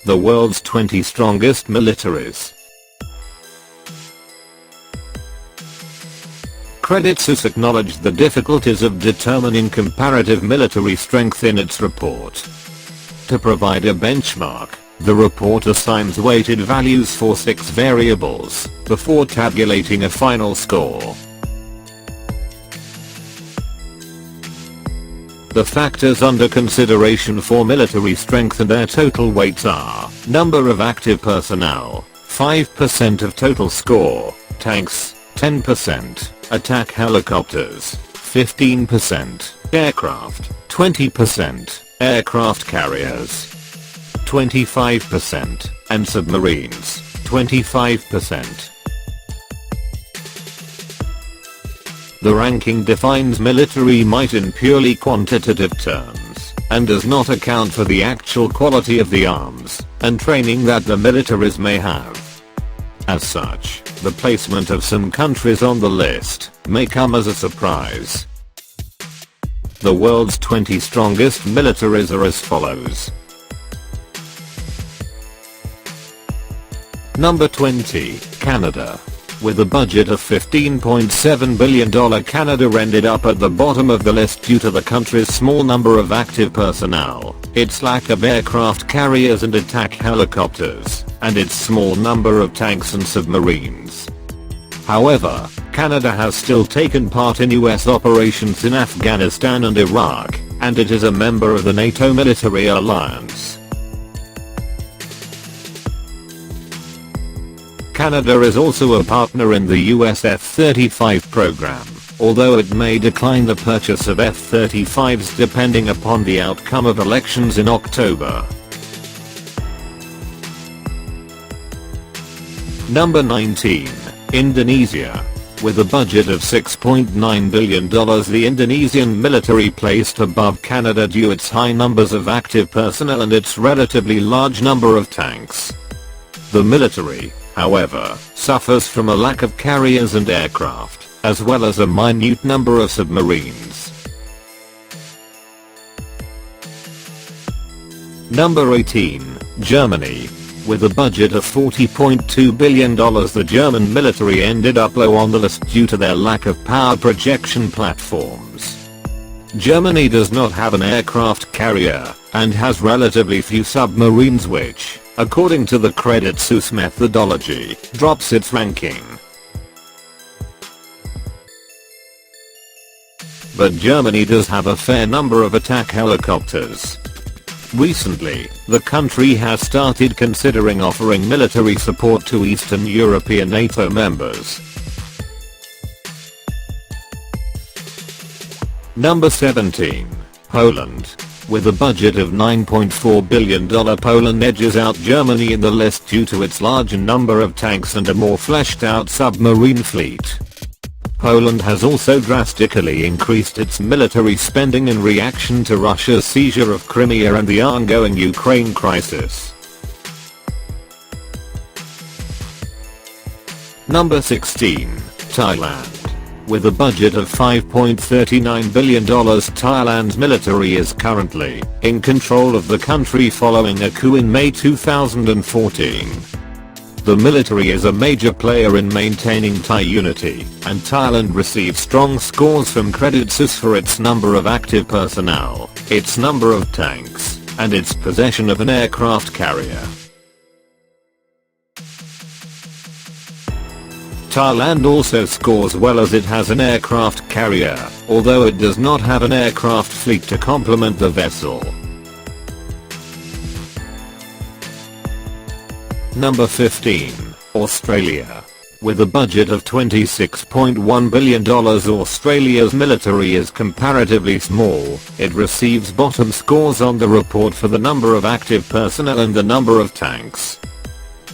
The world's 20 strongest militaries. Credit Suisse acknowledged the difficulties of determining comparative military strength in its report. To provide a benchmark, the report assigns weighted values for 6 variables before tabulating a final score. The factors under consideration for military strength and their total weights are: number of active personnel, 5% of total score; tanks, 10%; attack helicopters, 15%; aircraft, 20%; aircraft carriers, 25%; and submarines, 25%. The ranking defines military might in purely quantitative terms, and does not account for the actual quality of the arms and training that the militaries may have. As such, the placement of some countries on the list may come as a surprise. The world's 20 strongest militaries are as follows. Number 20, Canada. With a budget of $15.7 billion, Canada ended up at the bottom of the list due to the country's small number of active personnel, its lack of aircraft carriers and attack helicopters, and its small number of tanks and submarines. However, Canada has still taken part in US operations in Afghanistan and Iraq, and it is a member of the NATO military alliance. Canada is also a partner in the US F-35 program, although it may decline the purchase of F-35s depending upon the outcome of elections in October. Number 19, Indonesia. With a budget of $6.9 billion, the Indonesian military placed above Canada due to its high numbers of active personnel and its relatively large number of tanks. The military, however, suffers from a lack of carriers and aircraft, as well as a minute number of submarines. Number 18, Germany. With a budget of $40.2 billion, the German military ended up low on the list due to their lack of power projection platforms. Germany does not have an aircraft carrier, and has relatively few submarines, which, according to the Credit Suisse methodology, drops its ranking. But Germany does have a fair number of attack helicopters. Recently, the country has started considering offering military support to Eastern European NATO members. Number 17, Poland. With a budget of $9.4 billion, Poland edges out Germany in the list due to its larger number of tanks and a more fleshed out submarine fleet. Poland has also drastically increased its military spending in reaction to Russia's seizure of Crimea and the ongoing Ukraine crisis. Number 16, Thailand. With a budget of $5.39 billion, Thailand's military is currently in control of the country following a coup in May 2014. The military is a major player in maintaining Thai unity, and Thailand receives strong scores from Credit Suisse for its number of active personnel, its number of tanks, and its possession of an aircraft carrier. Thailand also scores well as it has an aircraft carrier, although it does not have an aircraft fleet to complement the vessel. Number 15, Australia. With a budget of $26.1 billion, Australia's military is comparatively small. It receives bottom scores on the report for the number of active personnel and the number of tanks.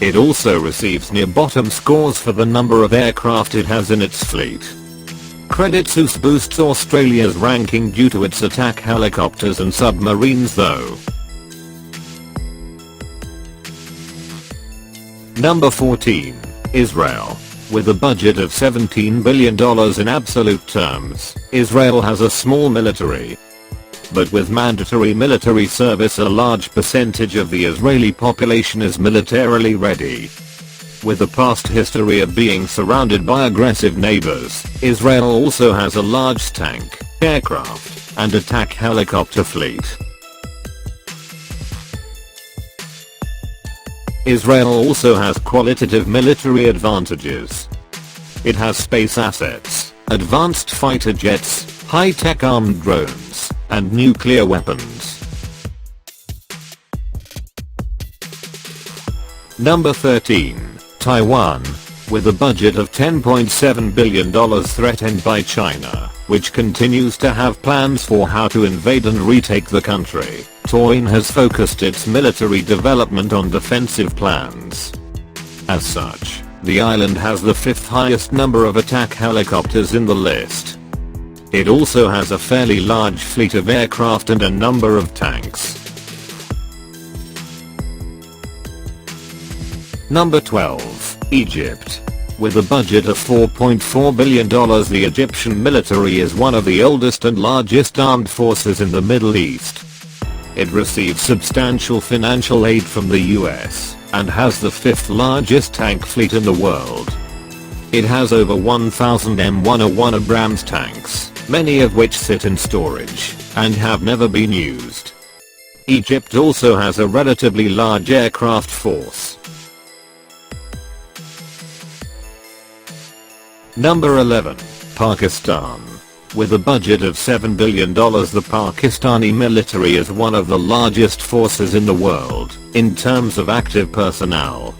It also receives near bottom scores for the number of aircraft it has in its fleet. Credit Suisse boosts Australia's ranking due to its attack helicopters and submarines though. Number 14, Israel. With a budget of $17 billion in absolute terms, Israel has a small military. But with mandatory military service, a large percentage of the Israeli population is militarily ready. With a past history of being surrounded by aggressive neighbors, Israel also has a large tank, aircraft, and attack helicopter fleet. Israel also has qualitative military advantages. It has space assets, advanced fighter jets, high-tech armed drones, and nuclear weapons. Number 13. Taiwan. With a budget of $10.7 billion threatened by China, which continues to have plans for how to invade and retake the country, Taiwan has focused its military development on defensive plans. As such, the island has the 5th highest number of attack helicopters in the list. It also has a fairly large fleet of aircraft and a number of tanks. Number 12. Egypt. With a budget of $4.4 billion, the Egyptian military is one of the oldest and largest armed forces in the Middle East. It receives substantial financial aid from the US, and has the 5th largest tank fleet in the world. It has over 1,000 M101 Abrams tanks, many of which sit in storage, and have never been used. Egypt also has a relatively large aircraft force. Number 11. Pakistan. With a budget of $7 billion, the Pakistani military is one of the largest forces in the world, in terms of active personnel.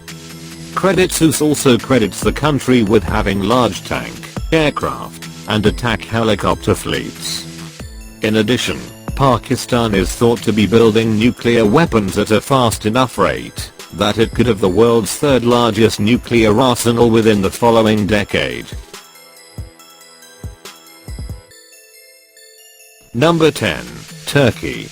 Credit Suisse also credits the country with having large tank, aircraft, and attack helicopter fleets. In addition, Pakistan is thought to be building nuclear weapons at a fast enough rate that it could have the world's 3rd largest nuclear arsenal within the following decade. Number 10. Turkey.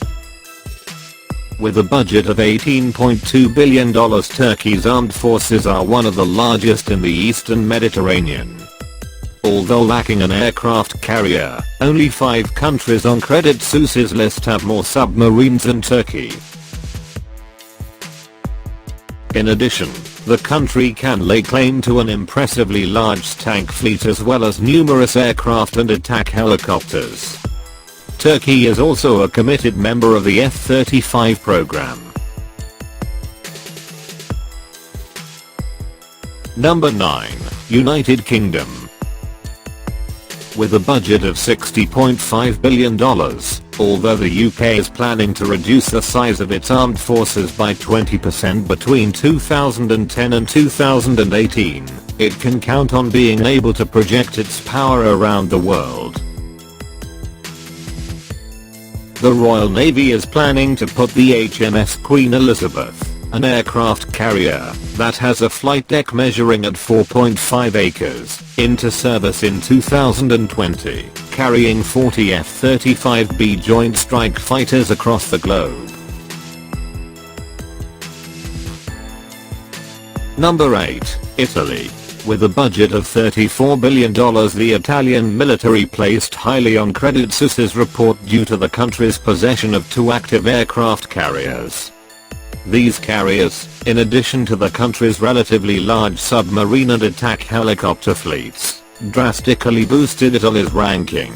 With a budget of $18.2 billion, Turkey's armed forces are one of the largest in the Eastern Mediterranean. Although lacking an aircraft carrier, only 5 countries on Credit Suisse's list have more submarines than Turkey. In addition, the country can lay claim to an impressively large tank fleet as well as numerous aircraft and attack helicopters. Turkey is also a committed member of the F-35 program. Number 9. United Kingdom. With a budget of $60.5 billion, although the UK is planning to reduce the size of its armed forces by 20% between 2010 and 2018, it can count on being able to project its power around the world. The Royal Navy is planning to put the HMS Queen Elizabeth, an aircraft carrier that has a flight deck measuring at 4.5 acres, into service in 2020, carrying 40 F-35B Joint Strike Fighters across the globe. Number 8. Italy. With a budget of $34 billion, the Italian military placed highly on Credit Suisse's report due to the country's possession of 2 active aircraft carriers. These carriers, in addition to the country's relatively large submarine and attack helicopter fleets, drastically boosted Italy's ranking.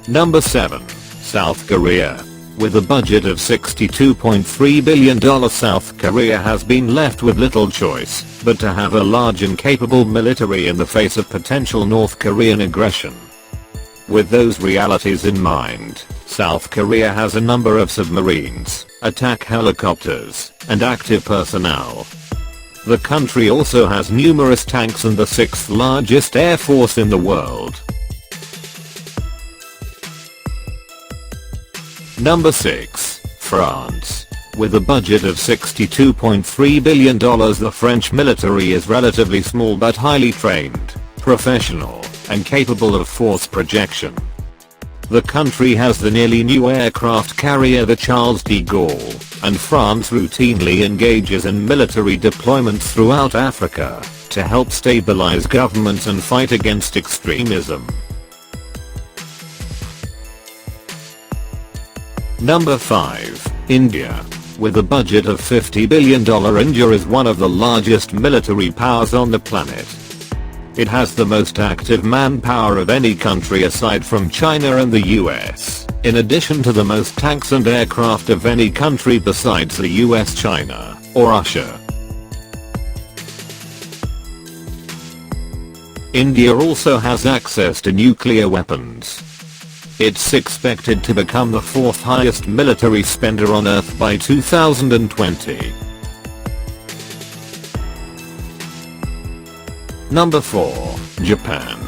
Number 7. South Korea. With a budget of $62.3 billion, South Korea has been left with little choice but to have a large and capable military in the face of potential North Korean aggression. With those realities in mind, South Korea has a number of submarines, attack helicopters, and active personnel. The country also has numerous tanks and the 6th largest air force in the world. Number 6. France. With a budget of $62.3 billion, the French military is relatively small but highly trained, professional, and capable of force projection. The country has the nearly new aircraft carrier the Charles de Gaulle, and France routinely engages in military deployments throughout Africa to help stabilize governments and fight against extremism. Number 5. India. With a budget of $50 billion, India is one of the largest military powers on the planet. It has the most active manpower of any country aside from China and the US, in addition to the most tanks and aircraft of any country besides the US, China, or Russia. India also has access to nuclear weapons. It's expected to become the 4th highest military spender on Earth by 2020. Number 4. Japan.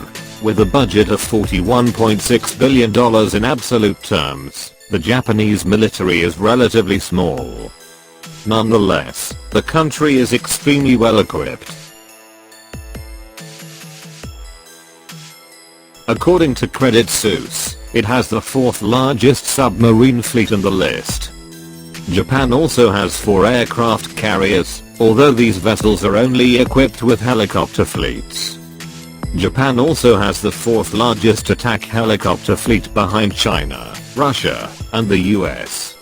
With a budget of $41.6 billion in absolute terms, the Japanese military is relatively small. Nonetheless, the country is extremely well equipped. According to Credit Suisse, it has the 4th largest submarine fleet in the list. Japan also has 4 aircraft carriers, although these vessels are only equipped with helicopter fleets. Japan also has the 4th largest attack helicopter fleet behind China, Russia, and the US.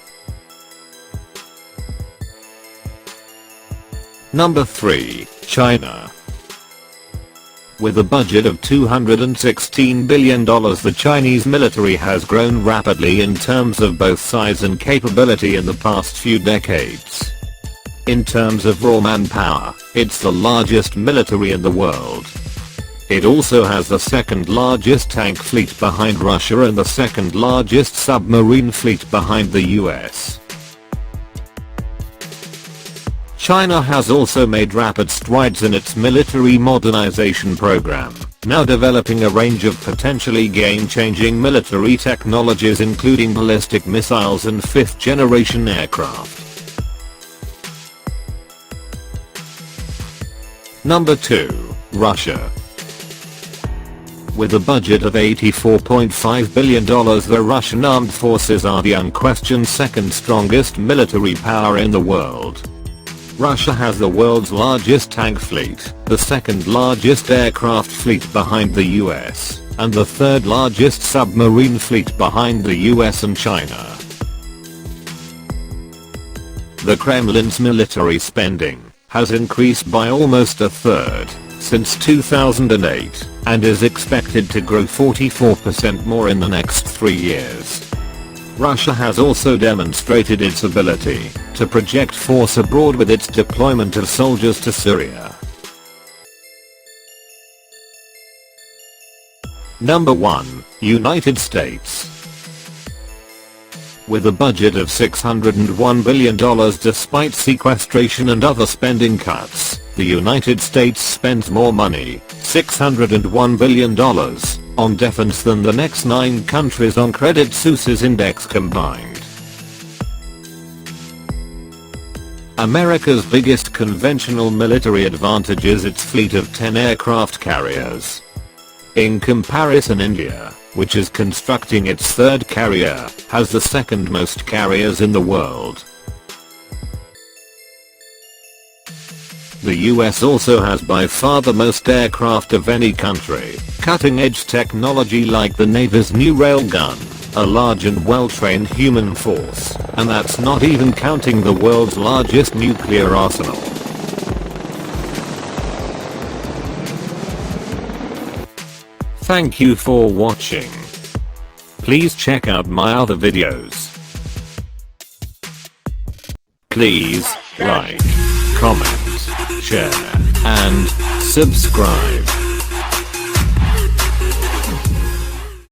Number 3. China. With a budget of $216 billion, the Chinese military has grown rapidly in terms of both size and capability in the past few decades. In terms of raw manpower, it's the largest military in the world. It also has the 2nd largest tank fleet behind Russia and the 2nd largest submarine fleet behind the US. China has also made rapid strides in its military modernization program, now developing a range of potentially game-changing military technologies including ballistic missiles and 5th-generation aircraft. Number 2. Russia. With a budget of $84.5 billion, the Russian armed forces are the unquestioned 2nd strongest military power in the world. Russia has the world's largest tank fleet, the 2nd largest aircraft fleet behind the US, and the 3rd largest submarine fleet behind the US and China. The Kremlin's military spending has increased by almost a third since 2008 and is expected to grow 44% more in the next 3 years. Russia has also demonstrated its ability to project force abroad with its deployment of soldiers to Syria. Number 1. United States. With a budget of $601 billion despite sequestration and other spending cuts, the United States spends more money, $601 billion, on defense than the next 9 countries on Credit Suisse's index combined. America's biggest conventional military advantage is its fleet of 10 aircraft carriers. In comparison, India, which is constructing its 3rd carrier, has the 2nd most carriers in the world. The US also has by far the most aircraft of any country, cutting-edge technology like the Navy's new railgun, a large and well-trained human force, and that's not even counting the world's largest nuclear arsenal. Thank you for watching. Please check out my other videos. Please like, comment, share, and subscribe.